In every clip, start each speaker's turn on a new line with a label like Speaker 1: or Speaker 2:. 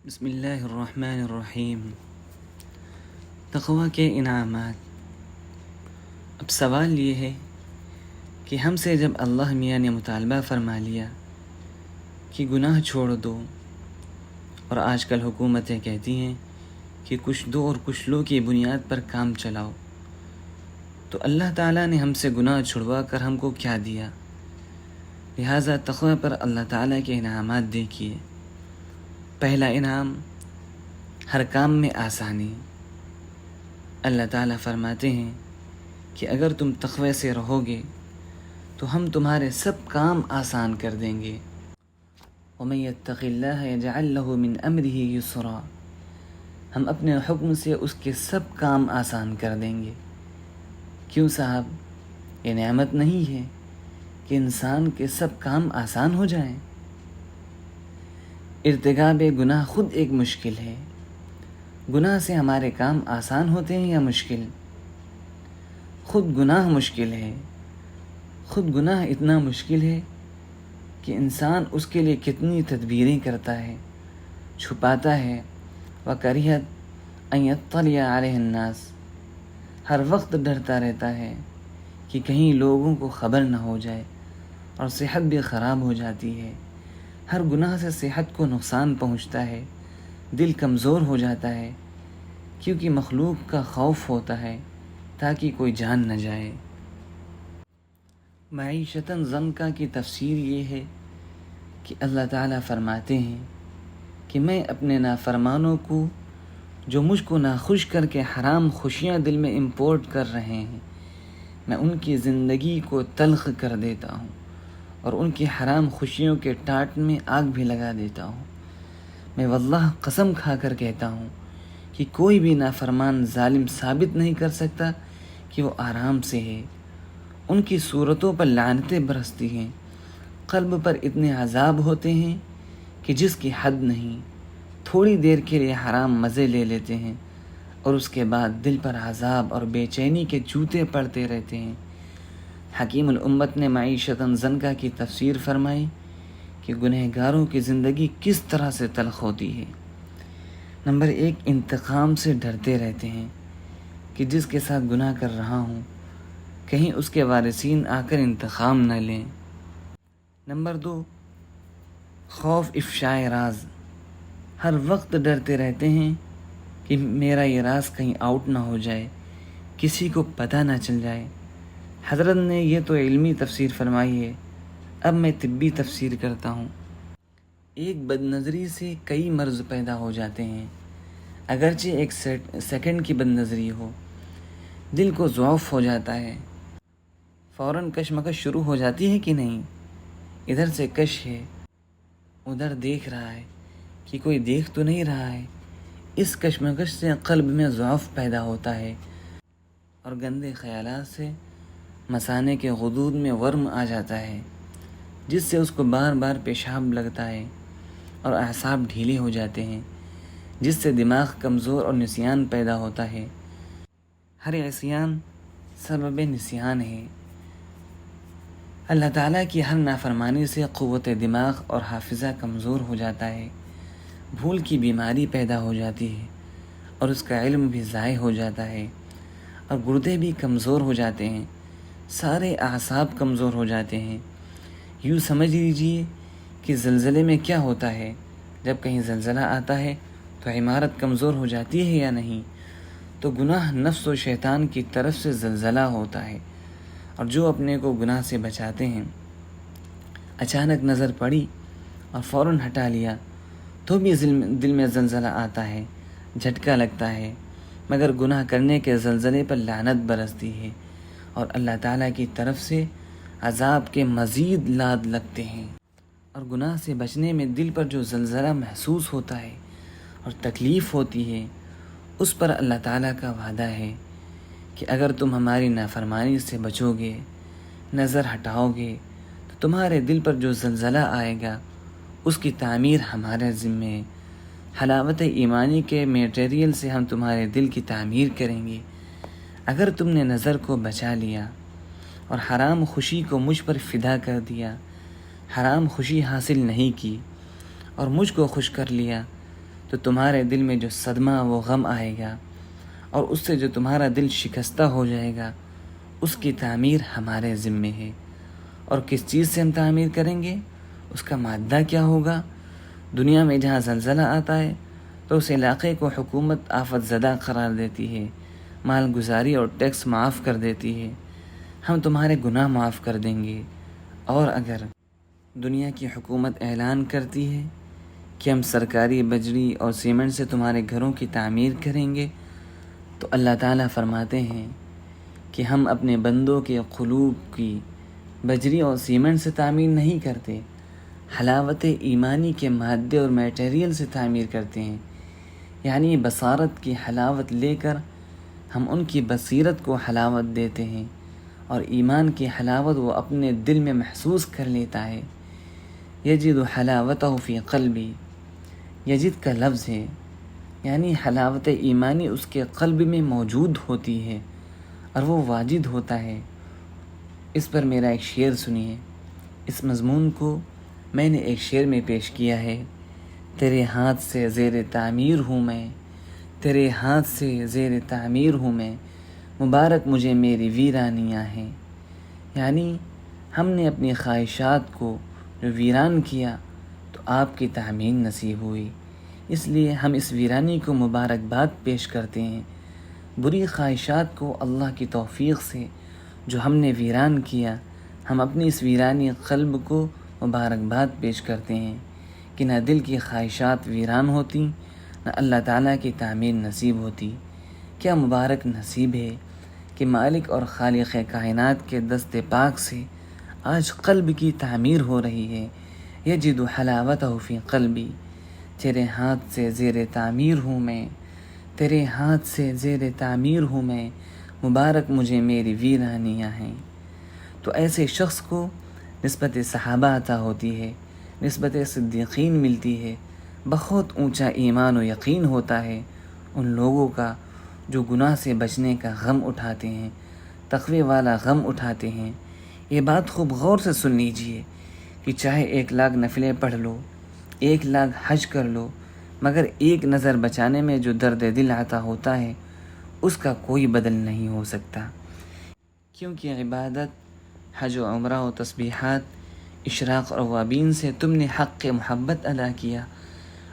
Speaker 1: بسم اللہ الرحمن الرحیم۔ تقوی کے انعامات۔ اب سوال یہ ہے کہ ہم سے جب اللہ میاں نے مطالبہ فرما لیا کہ گناہ چھوڑ دو، اور آج کل حکومتیں کہتی ہیں کہ کچھ دو اور کچھ لو کی بنیاد پر کام چلاؤ، تو اللہ تعالیٰ نے ہم سے گناہ چھڑوا کر ہم کو کیا دیا؟ لہٰذا تقوی پر اللہ تعالیٰ کے انعامات دیکھیے۔ پہلا انعام، ہر کام میں آسانی۔ اللہ تعالیٰ فرماتے ہیں کہ اگر تم تقوی سے رہو گے تو ہم تمہارے سب کام آسان کر دیں گے۔ وَمَن يَتَّقِ اللَّهَ يَجْعَل لَّهُ مِنْ أَمْرِهِ يُسْرًا، ہم اپنے حکم سے اس کے سب کام آسان کر دیں گے۔ کیوں صاحب، یہ نعمت نہیں ہے کہ انسان کے سب کام آسان ہو جائیں؟ ارتکاب گناہ خود ایک مشکل ہے۔ گناہ سے ہمارے کام آسان ہوتے ہیں یا مشکل؟ خود گناہ مشکل ہے۔ خود گناہ اتنا مشکل ہے کہ انسان اس کے لیے کتنی تدبیریں کرتا ہے، چھپاتا ہے۔ وَكَرِهَتْ أَن يَطَّلِعَ عَلَيْهِ النَّاسِ، ہر وقت ڈرتا رہتا ہے کہ کہیں لوگوں کو خبر نہ ہو جائے، اور صحت بھی خراب ہو جاتی ہے۔ ہر گناہ سے صحت کو نقصان پہنچتا ہے، دل کمزور ہو جاتا ہے، کیونکہ مخلوق کا خوف ہوتا ہے تاکہ کوئی جان نہ جائے۔ معیشتاً ضنکا کی تفسیر یہ ہے کہ اللہ تعالیٰ فرماتے ہیں کہ میں اپنے نافرمانوں کو جو مجھ کو ناخوش کر کے حرام خوشیاں دل میں امپورٹ کر رہے ہیں، میں ان کی زندگی کو تلخ کر دیتا ہوں، اور ان کی حرام خوشیوں کے ٹاٹ میں آگ بھی لگا دیتا ہوں۔ میں واللہ قسم کھا کر کہتا ہوں کہ کوئی بھی نافرمان ظالم ثابت نہیں کر سکتا کہ وہ آرام سے ہے۔ ان کی صورتوں پر لعنتیں برستی ہیں، قلب پر اتنے عذاب ہوتے ہیں کہ جس کی حد نہیں۔ تھوڑی دیر کے لیے حرام مزے لے لیتے ہیں، اور اس کے بعد دل پر عذاب اور بے چینی کے جوتے پڑتے رہتے ہیں۔ حکیم الامت نے معیشتاً ضنکا کی تفسیر فرمائی کہ گنہگاروں کی زندگی کس طرح سے تلخ ہوتی ہے۔ نمبر 1، انتقام سے ڈرتے رہتے ہیں کہ جس کے ساتھ گناہ کر رہا ہوں کہیں اس کے وارثین آ کر انتقام نہ لیں۔ نمبر 2، خوف افشاء راز، ہر وقت ڈرتے رہتے ہیں کہ میرا یہ راز کہیں آؤٹ نہ ہو جائے، کسی کو پتہ نہ چل جائے۔ حضرت نے یہ تو علمی تفسیر فرمائی ہے، اب میں طبی تفسیر کرتا ہوں۔ ایک بد نظری سے کئی مرض پیدا ہو جاتے ہیں، اگرچہ ایک سیکنڈ کی بد نظری ہو، دل کو ضعف ہو جاتا ہے، فوراً کشمکش شروع ہو جاتی ہے کہ نہیں؟ ادھر سے کش ہے، ادھر دیکھ رہا ہے کہ کوئی دیکھ تو نہیں رہا ہے۔ اس کشمکش سے قلب میں ضعف پیدا ہوتا ہے، اور گندے خیالات سے مثانے کے غدود میں ورم آ جاتا ہے، جس سے اس کو بار بار پیشاب لگتا ہے، اور اعصاب ڈھیلے ہو جاتے ہیں، جس سے دماغ کمزور اور نسیان پیدا ہوتا ہے۔ ہر عصیان سبب نسیان ہے۔ اللہ تعالیٰ کی ہر نافرمانی سے قوت دماغ اور حافظہ کمزور ہو جاتا ہے، بھول کی بیماری پیدا ہو جاتی ہے، اور اس کا علم بھی ضائع ہو جاتا ہے، اور گردے بھی کمزور ہو جاتے ہیں، سارے اعصاب کمزور ہو جاتے ہیں۔ یوں سمجھ لیجئے کہ زلزلے میں کیا ہوتا ہے، جب کہیں زلزلہ آتا ہے تو عمارت کمزور ہو جاتی ہے یا نہیں؟ تو گناہ نفس و شیطان کی طرف سے زلزلہ ہوتا ہے، اور جو اپنے کو گناہ سے بچاتے ہیں، اچانک نظر پڑی اور فوراً ہٹا لیا تو بھی دل میں زلزلہ آتا ہے، جھٹکا لگتا ہے، مگر گناہ کرنے کے زلزلے پر لعنت برستی ہے، اور اللہ تعالیٰ کی طرف سے عذاب کے مزید لاد لگتے ہیں۔ اور گناہ سے بچنے میں دل پر جو زلزلہ محسوس ہوتا ہے اور تکلیف ہوتی ہے، اس پر اللہ تعالیٰ کا وعدہ ہے کہ اگر تم ہماری نافرمانی سے بچو گے، نظر ہٹاؤ گے، تو تمہارے دل پر جو زلزلہ آئے گا اس کی تعمیر ہمارے ذمے ہے۔ حلاوت ایمانی کے میٹیریل سے ہم تمہارے دل کی تعمیر کریں گے۔ اگر تم نے نظر کو بچا لیا اور حرام خوشی کو مجھ پر فدا کر دیا، حرام خوشی حاصل نہیں کی اور مجھ کو خوش کر لیا، تو تمہارے دل میں جو صدمہ وہ غم آئے گا، اور اس سے جو تمہارا دل شکستہ ہو جائے گا، اس کی تعمیر ہمارے ذمے ہے۔ اور کس چیز سے ہم تعمیر کریں گے؟ اس کا مادہ کیا ہوگا؟ دنیا میں جہاں زلزلہ آتا ہے تو اس علاقے کو حکومت آفت زدہ قرار دیتی ہے، مال گزاری اور ٹیکس معاف کر دیتی ہے، ہم تمہارے گناہ معاف کر دیں گے۔ اور اگر دنیا کی حکومت اعلان کرتی ہے کہ ہم سرکاری بجری اور سیمنٹ سے تمہارے گھروں کی تعمیر کریں گے، تو اللہ تعالیٰ فرماتے ہیں کہ ہم اپنے بندوں کے قلوب کی بجری اور سیمنٹ سے تعمیر نہیں کرتے، حلاوت ایمانی کے مادے اور میٹیریل سے تعمیر کرتے ہیں۔ یعنی بصارت کی حلاوت لے کر ہم ان کی بصیرت کو حلاوت دیتے ہیں، اور ایمان کی حلاوت وہ اپنے دل میں محسوس کر لیتا ہے۔ یجد حلاوتہ فی قلبی، یجد کا لفظ ہے، یعنی حلاوت ایمانی اس کے قلب میں موجود ہوتی ہے اور وہ واجد ہوتا ہے۔ اس پر میرا ایک شعر سنیے۔ اس مضمون کو میں نے ایک شعر میں پیش کیا ہے۔ تیرے ہاتھ سے زیر تعمیر ہوں میں، تیرے ہاتھ سے زیر تعمیر ہوں میں، مبارک مجھے میری ویرانیاں ہیں۔ یعنی ہم نے اپنی خواہشات کو جو ویران کیا تو آپ کی تعمیر نصیب ہوئی، اس لیے ہم اس ویرانی کو مبارکباد پیش کرتے ہیں۔ بری خواہشات کو اللہ کی توفیق سے جو ہم نے ویران کیا، ہم اپنی اس ویرانی قلب کو مبارکباد پیش کرتے ہیں کہ نہ دل کی خواہشات ویران ہوتی، نہ اللہ تعالیٰ کی تعمیر نصیب ہوتی۔ کیا مبارک نصیب ہے کہ مالک اور خالق کائنات کے دست پاک سے آج قلب کی تعمیر ہو رہی ہے۔ یجد حلاوتہ فی قلبی، تیرے ہاتھ سے زیر تعمیر ہوں میں، تیرے ہاتھ سے زیر تعمیر ہوں میں، مبارک مجھے میری ویرانیاں ہیں۔ تو ایسے شخص کو نسبت صحابہ عطا ہوتی ہے، نسبت صدیقین ملتی ہے، بہت اونچا ایمان و یقین ہوتا ہے ان لوگوں کا جو گناہ سے بچنے کا غم اٹھاتے ہیں، تقوی والا غم اٹھاتے ہیں۔ یہ بات خوب غور سے سن لیجئے کہ چاہے 1,00,000 نفلیں پڑھ لو، 1,00,000 حج کر لو، مگر ایک نظر بچانے میں جو درد دل عطا ہوتا ہے اس کا کوئی بدل نہیں ہو سکتا، کیونکہ عبادت، حج و عمرہ و تسبیحات، اشراق اور اوابین سے تم نے حق محبت ادا کیا،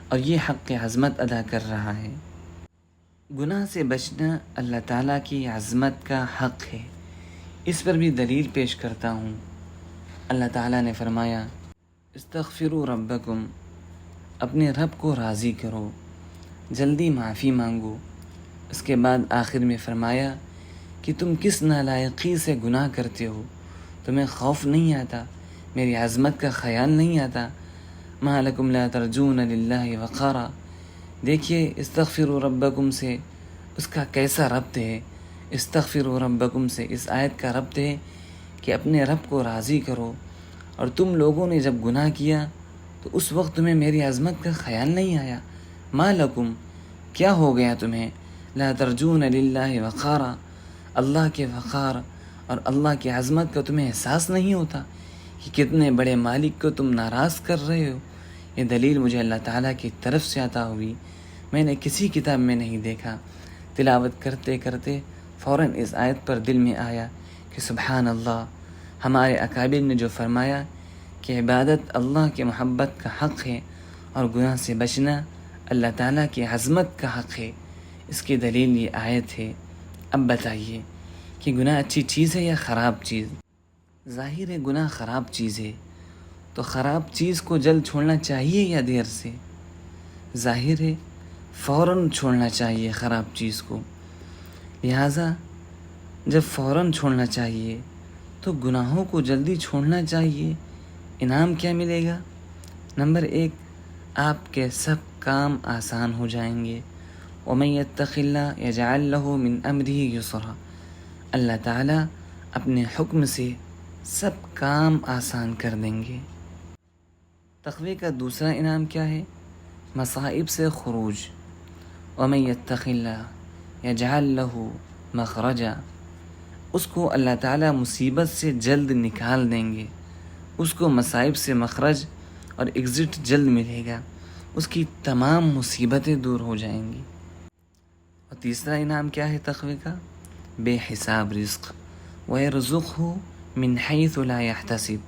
Speaker 1: اور یہ حق عظمت ادا کر رہا ہے۔ گناہ سے بچنا اللہ تعالیٰ کی عظمت کا حق ہے۔ اس پر بھی دلیل پیش کرتا ہوں۔ اللہ تعالیٰ نے فرمایا، استغفروا ربکم، اپنے رب کو راضی کرو، جلدی معافی مانگو۔ اس کے بعد آخر میں فرمایا کہ تم کس نالائقی سے گناہ کرتے ہو، تمہیں خوف نہیں آتا، میری عظمت کا خیال نہیں آتا۔ ما لکم لا ترجون للہ وقارا، دیکھیے استغفروا ربکم سے اس کا کیسا ربط ہے۔ استغفروا ربکم سے اس آیت کا ربط ہے کہ اپنے رب کو راضی کرو، اور تم لوگوں نے جب گناہ کیا تو اس وقت تمہیں میری عظمت کا خیال نہیں آیا۔ ما لکم، کیا ہو گیا تمہیں، لا ترجون للہ وقارا، اللہ کے وقار اور اللہ کی عظمت کا تمہیں احساس نہیں ہوتا کہ کتنے بڑے مالک کو تم ناراض کر رہے ہو۔ یہ دلیل مجھے اللہ تعالیٰ کی طرف سے عطا ہوئی، میں نے کسی کتاب میں نہیں دیکھا۔ تلاوت کرتے کرتے فوراً اس آیت پر دل میں آیا کہ سبحان اللہ، ہمارے اکابر نے جو فرمایا کہ عبادت اللہ کی محبت کا حق ہے اور گناہ سے بچنا اللہ تعالیٰ کی عظمت کا حق ہے، اس کی دلیل یہ آیت ہے۔ اب بتائیے کہ گناہ اچھی چیز ہے یا خراب چیز؟ ظاہر ہے گناہ خراب چیز ہے، تو خراب چیز کو جلد چھوڑنا چاہیے یا دیر سے؟ ظاہر ہے فوراً چھوڑنا چاہیے خراب چیز کو۔ لہٰذا جب فوراً چھوڑنا چاہیے تو گناہوں کو جلدی چھوڑنا چاہیے۔ انعام کیا ملے گا؟ نمبر 1، آپ کے سب کام آسان ہو جائیں گے۔ وَمَن يَتَّقِ اللَّهَ يَجْعَل لَّهُ مِنْ أَمْرِهِ يُسْرًا، اللہ تعالیٰ اپنے حکم سے سب کام آسان کر دیں گے۔ تقوی کا دوسرا انعام کیا ہے؟ مصائب سے خروج۔ وَمَن يَتَّقِ اللَّهَ يَجْعَل لَّهُ مَخْرَجًا، اس کو اللہ تعالیٰ مصیبت سے جلد نکال دیں گے، اس کو مصائب سے مخرج اور ایگزٹ جلد ملے گا۔ اس کی تمام مصیبتیں دور ہو جائیں گی۔ اور تیسرا انعام کیا ہے تقوی کا؟ بے حساب رزق، وَيَرْزُقْهُ مِنْ حَيْثُ لَا يَحْتَسِبُ،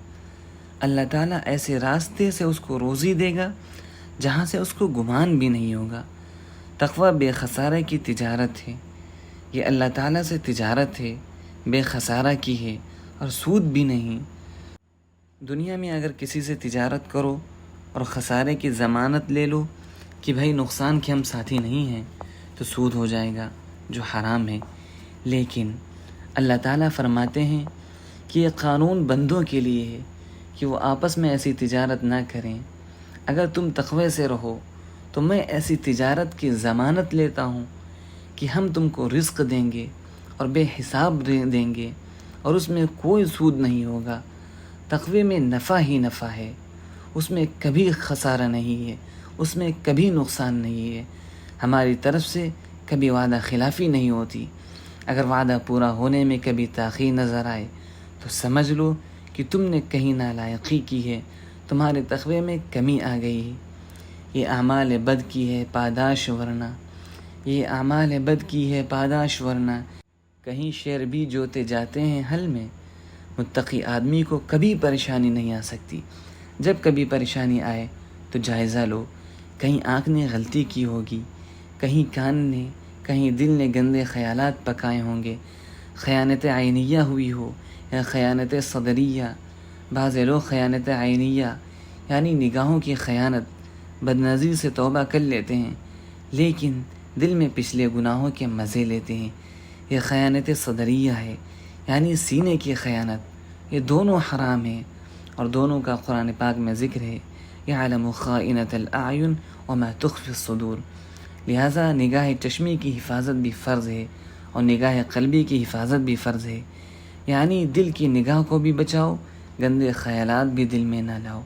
Speaker 1: اللہ تعالیٰ ایسے راستے سے اس کو روزی دے گا جہاں سے اس کو گمان بھی نہیں ہوگا۔ تقوی بے خسارہ کی تجارت ہے، یہ اللہ تعالیٰ سے تجارت ہے، بے خسارہ کی ہے اور سود بھی نہیں۔ دنیا میں اگر کسی سے تجارت کرو اور خسارے کی ضمانت لے لو کہ بھائی نقصان کے ہم ساتھی نہیں ہیں، تو سود ہو جائے گا جو حرام ہے۔ لیکن اللہ تعالیٰ فرماتے ہیں کہ یہ قانون بندوں کے لیے ہے کہ وہ آپس میں ایسی تجارت نہ کریں۔ اگر تم تقوی سے رہو تو میں ایسی تجارت کی ضمانت لیتا ہوں کہ ہم تم کو رزق دیں گے اور بے حساب دیں گے، اور اس میں کوئی سود نہیں ہوگا۔ تقوی میں نفع ہی نفع ہے، اس میں کبھی خسارہ نہیں ہے، اس میں کبھی نقصان نہیں ہے، ہماری طرف سے کبھی وعدہ خلافی نہیں ہوتی۔ اگر وعدہ پورا ہونے میں کبھی تاخیر نظر آئے تو سمجھ لو کہ تم نے کہیں نالائقی کی ہے، تمہارے تقوی میں کمی آ گئی ہے۔ یہ اعمال بد کی ہے پاداش ورنہ، یہ اعمال بد کی ہے پاداش ورنہ، کہیں شیر بھی جوتے جاتے ہیں حل میں، متقی آدمی کو کبھی پریشانی نہیں آ سکتی۔ جب کبھی پریشانی آئے تو جائزہ لو، کہیں آنکھ نے غلطی کی ہوگی، کہیں کان نے، کہیں دل نے گندے خیالات پکائے ہوں گے، خیانت عینیہ ہوئی ہو یا خیانت صدریہ۔ بعض لوگ خیانت عینیہ یعنی نگاہوں کی خیانت، بدنظری سے توبہ کر لیتے ہیں لیکن دل میں پچھلے گناہوں کے مزے لیتے ہیں۔ یہ خیانت صدریہ ہے یعنی سینے کی خیانت۔ یہ دونوں حرام ہیں اور دونوں کا قرآن پاک میں ذکر ہے، یعلم خائنۃ الاعین وما تخفی الصدور۔ لہٰذا نگاہ چشمی کی حفاظت بھی فرض ہے اور نگاہ قلبی کی حفاظت بھی فرض ہے، یعنی دل کی نگاہ کو بھی بچاؤ، گندے خیالات بھی دل میں نہ لاؤ۔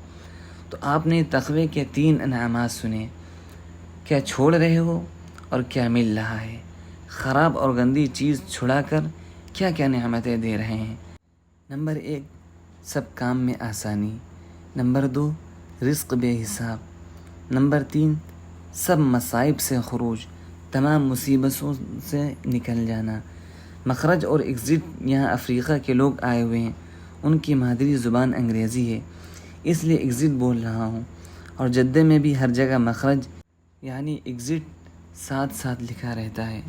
Speaker 1: تو آپ نے تقوی کے 3 انعامات سنے، کیا چھوڑ رہے ہو اور کیا مل رہا ہے؟ خراب اور گندی چیز چھڑا کر کیا کیا نعمتیں دے رہے ہیں؟ نمبر 1، سب کام میں آسانی۔ نمبر 2، رزق بے حساب۔ نمبر 3، سب مصائب سے خروج، تمام مصیبتوں سے نکل جانا۔ مخرج اور ایگزٹ، یہاں افریقہ کے لوگ آئے ہوئے ہیں، ان کی مادری زبان انگریزی ہے، اس لیے ایگزٹ بول رہا ہوں، اور جدہ میں بھی ہر جگہ مخرج یعنی ایگزٹ ساتھ ساتھ لکھا رہتا ہے۔